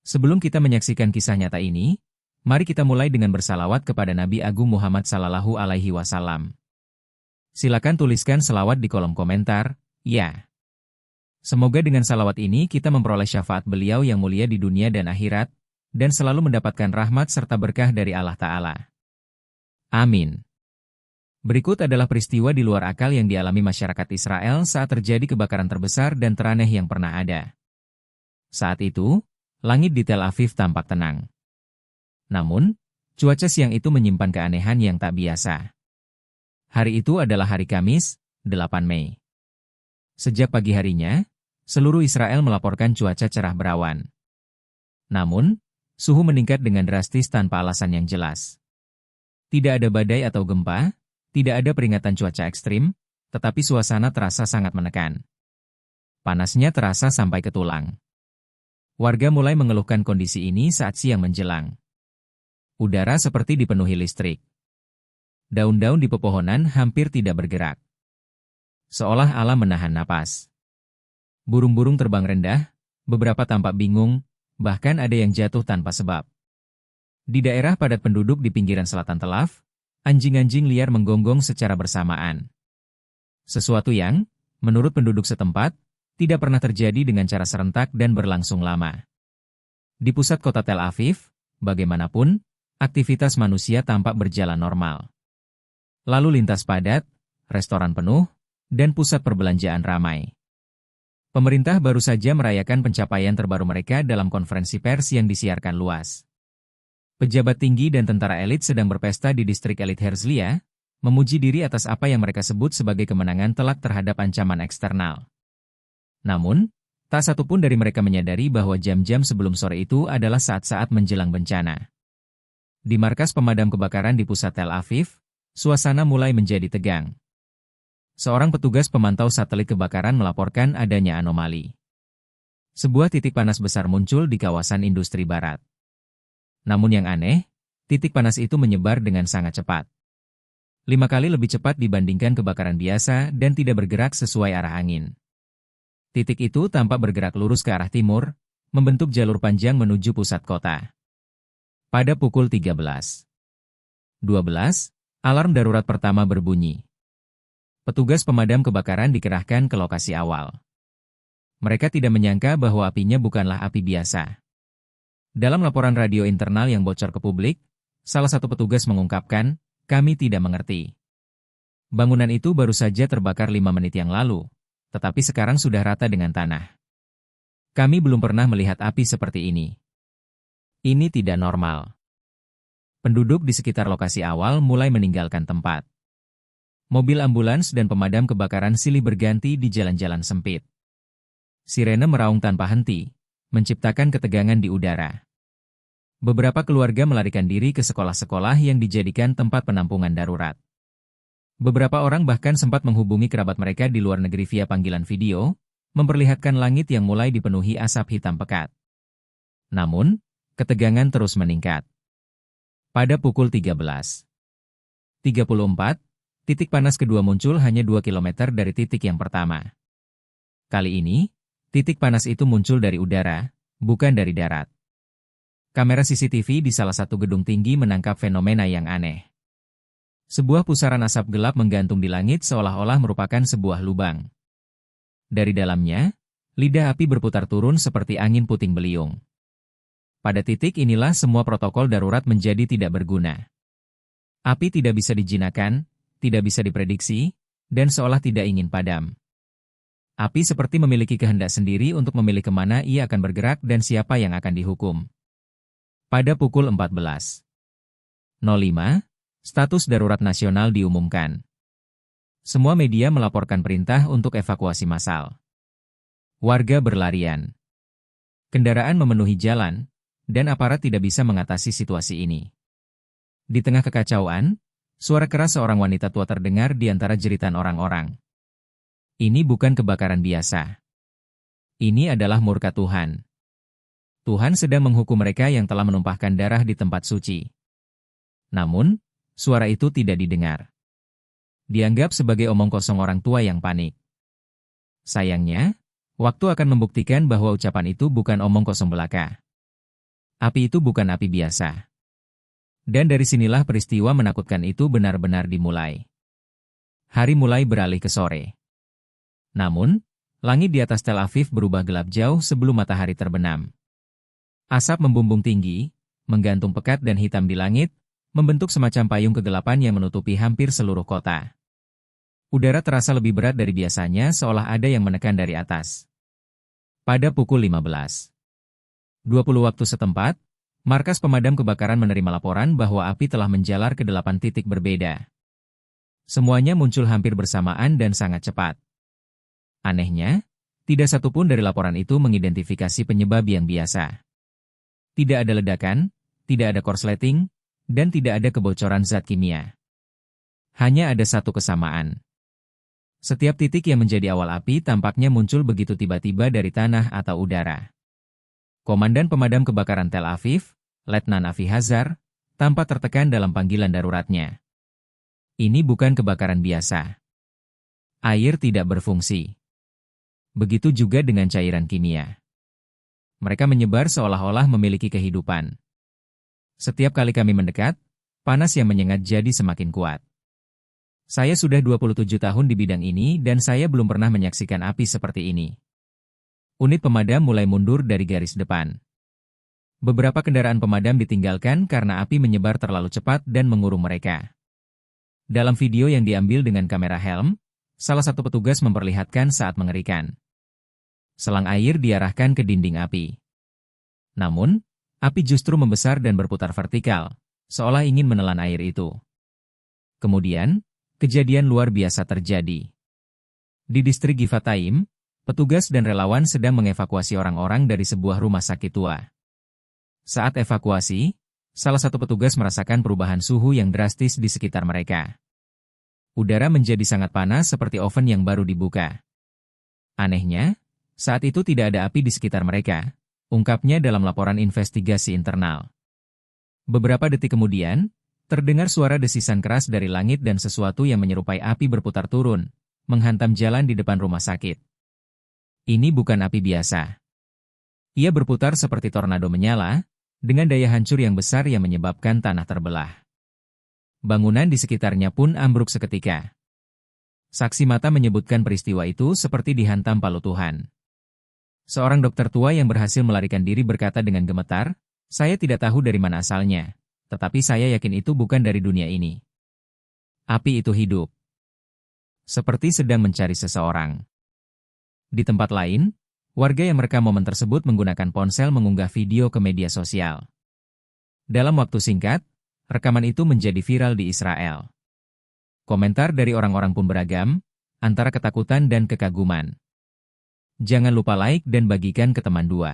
Sebelum kita menyaksikan kisah nyata ini, mari kita mulai dengan bersalawat kepada Nabi Agung Muhammad Sallallahu Alaihi Wasallam. Silakan tuliskan selawat di kolom komentar, ya. Semoga dengan salawat ini kita memperoleh syafaat beliau yang mulia di dunia dan akhirat, dan selalu mendapatkan rahmat serta berkah dari Allah Ta'ala. Amin. Berikut adalah peristiwa di luar akal yang dialami masyarakat Israel saat terjadi kebakaran terbesar dan teraneh yang pernah ada. Saat itu, langit di Tel Aviv tampak tenang. Namun, cuaca siang itu menyimpan keanehan yang tak biasa. Hari itu adalah hari Kamis, 8 Mei. Sejak pagi harinya, seluruh Israel melaporkan cuaca cerah berawan. Namun, suhu meningkat dengan drastis tanpa alasan yang jelas. Tidak ada badai atau gempa, tidak ada peringatan cuaca ekstrim, tetapi suasana terasa sangat menekan. Panasnya terasa sampai ke tulang. Warga mulai mengeluhkan kondisi ini saat siang menjelang. Udara seperti dipenuhi listrik. Daun-daun di pepohonan hampir tidak bergerak. Seolah alam menahan napas. Burung-burung terbang rendah, beberapa tampak bingung, bahkan ada yang jatuh tanpa sebab. Di daerah padat penduduk di pinggiran selatan Tel Aviv, anjing-anjing liar menggonggong secara bersamaan. Sesuatu yang, menurut penduduk setempat, tidak pernah terjadi dengan cara serentak dan berlangsung lama. Di pusat kota Tel Aviv, bagaimanapun, aktivitas manusia tampak berjalan normal. Lalu lintas padat, restoran penuh, dan pusat perbelanjaan ramai. Pemerintah baru saja merayakan pencapaian terbaru mereka dalam konferensi pers yang disiarkan luas. Pejabat tinggi dan tentara elit sedang berpesta di distrik elit Herzliya, memuji diri atas apa yang mereka sebut sebagai kemenangan telak terhadap ancaman eksternal. Namun, tak satu pun dari mereka menyadari bahwa jam-jam sebelum sore itu adalah saat-saat menjelang bencana. Di markas pemadam kebakaran di pusat Tel Aviv, suasana mulai menjadi tegang. Seorang petugas pemantau satelit kebakaran melaporkan adanya anomali. Sebuah titik panas besar muncul di kawasan industri barat. Namun yang aneh, titik panas itu menyebar dengan sangat cepat. 5 kali lebih cepat dibandingkan kebakaran biasa dan tidak bergerak sesuai arah angin. Titik itu tampak bergerak lurus ke arah timur, membentuk jalur panjang menuju pusat kota. Pada pukul 13.12, alarm darurat pertama berbunyi. Petugas pemadam kebakaran dikerahkan ke lokasi awal. Mereka tidak menyangka bahwa apinya bukanlah api biasa. Dalam laporan radio internal yang bocor ke publik, salah satu petugas mengungkapkan, "Kami tidak mengerti. Bangunan itu baru saja terbakar 5 menit yang lalu, tetapi sekarang sudah rata dengan tanah. Kami belum pernah melihat api seperti ini. Ini tidak normal." Penduduk di sekitar lokasi awal mulai meninggalkan tempat. Mobil ambulans dan pemadam kebakaran silih berganti di jalan-jalan sempit. Sirene meraung tanpa henti, menciptakan ketegangan di udara. Beberapa keluarga melarikan diri ke sekolah-sekolah yang dijadikan tempat penampungan darurat. Beberapa orang bahkan sempat menghubungi kerabat mereka di luar negeri via panggilan video, memperlihatkan langit yang mulai dipenuhi asap hitam pekat. Namun, ketegangan terus meningkat. Pada pukul 13.34, titik panas kedua muncul hanya 2 km dari titik yang pertama. Kali ini, titik panas itu muncul dari udara, bukan dari darat. Kamera CCTV di salah satu gedung tinggi menangkap fenomena yang aneh. Sebuah pusaran asap gelap menggantung di langit seolah-olah merupakan sebuah lubang. Dari dalamnya, lidah api berputar turun seperti angin puting beliung. Pada titik inilah semua protokol darurat menjadi tidak berguna. Api tidak bisa dijinakkan, tidak bisa diprediksi, dan seolah tidak ingin padam. Api seperti memiliki kehendak sendiri untuk memilih kemana ia akan bergerak dan siapa yang akan dihukum. Pada pukul 14.05, status darurat nasional diumumkan. Semua media melaporkan perintah untuk evakuasi massal. Warga berlarian. Kendaraan memenuhi jalan, dan aparat tidak bisa mengatasi situasi ini. Di tengah kekacauan, suara keras seorang wanita tua terdengar di antara jeritan orang-orang. Ini bukan kebakaran biasa. Ini adalah murka Tuhan. Tuhan sedang menghukum mereka yang telah menumpahkan darah di tempat suci. Namun, suara itu tidak didengar. Dianggap sebagai omong kosong orang tua yang panik. Sayangnya, waktu akan membuktikan bahwa ucapan itu bukan omong kosong belaka. Api itu bukan api biasa. Dan dari sinilah peristiwa menakutkan itu benar-benar dimulai. Hari mulai beralih ke sore. Namun, langit di atas Tel Aviv berubah gelap jauh sebelum matahari terbenam. Asap membumbung tinggi, menggantung pekat dan hitam di langit, membentuk semacam payung kegelapan yang menutupi hampir seluruh kota. Udara terasa lebih berat dari biasanya seolah ada yang menekan dari atas. Pada pukul 15.20 waktu setempat, markas pemadam kebakaran menerima laporan bahwa api telah menjalar ke 8 titik berbeda. Semuanya muncul hampir bersamaan dan sangat cepat. Anehnya, tidak satupun dari laporan itu mengidentifikasi penyebab yang biasa. Tidak ada ledakan, tidak ada korsleting, dan tidak ada kebocoran zat kimia. Hanya ada satu kesamaan. Setiap titik yang menjadi awal api tampaknya muncul begitu tiba-tiba dari tanah atau udara. Komandan Pemadam Kebakaran Tel Aviv, Letnan Avihazar, tampak tertekan dalam panggilan daruratnya. Ini bukan kebakaran biasa. Air tidak berfungsi. Begitu juga dengan cairan kimia. Mereka menyebar seolah-olah memiliki kehidupan. Setiap kali kami mendekat, panas yang menyengat jadi semakin kuat. Saya sudah 27 tahun di bidang ini dan saya belum pernah menyaksikan api seperti ini. Unit pemadam mulai mundur dari garis depan. Beberapa kendaraan pemadam ditinggalkan karena api menyebar terlalu cepat dan mengurung mereka. Dalam video yang diambil dengan kamera helm, salah satu petugas memperlihatkan saat mengerikan. Selang air diarahkan ke dinding api. Namun, api justru membesar dan berputar vertikal, seolah ingin menelan air itu. Kemudian, kejadian luar biasa terjadi. Di distrik Givatayim, petugas dan relawan sedang mengevakuasi orang-orang dari sebuah rumah sakit tua. Saat evakuasi, salah satu petugas merasakan perubahan suhu yang drastis di sekitar mereka. Udara menjadi sangat panas seperti oven yang baru dibuka. Anehnya, saat itu tidak ada api di sekitar mereka, ungkapnya dalam laporan investigasi internal. Beberapa detik kemudian, terdengar suara desisan keras dari langit dan sesuatu yang menyerupai api berputar turun, menghantam jalan di depan rumah sakit. Ini bukan api biasa. Ia berputar seperti tornado menyala, dengan daya hancur yang besar yang menyebabkan tanah terbelah. Bangunan di sekitarnya pun ambruk seketika. Saksi mata menyebutkan peristiwa itu seperti dihantam palu Tuhan. Seorang dokter tua yang berhasil melarikan diri berkata dengan gemetar, "Saya tidak tahu dari mana asalnya, tetapi saya yakin itu bukan dari dunia ini." Api itu hidup. Seperti sedang mencari seseorang. Di tempat lain, warga yang merekam momen tersebut menggunakan ponsel mengunggah video ke media sosial. Dalam waktu singkat, rekaman itu menjadi viral di Israel. Komentar dari orang-orang pun beragam, antara ketakutan dan kekaguman. Jangan lupa like dan bagikan ke teman 2.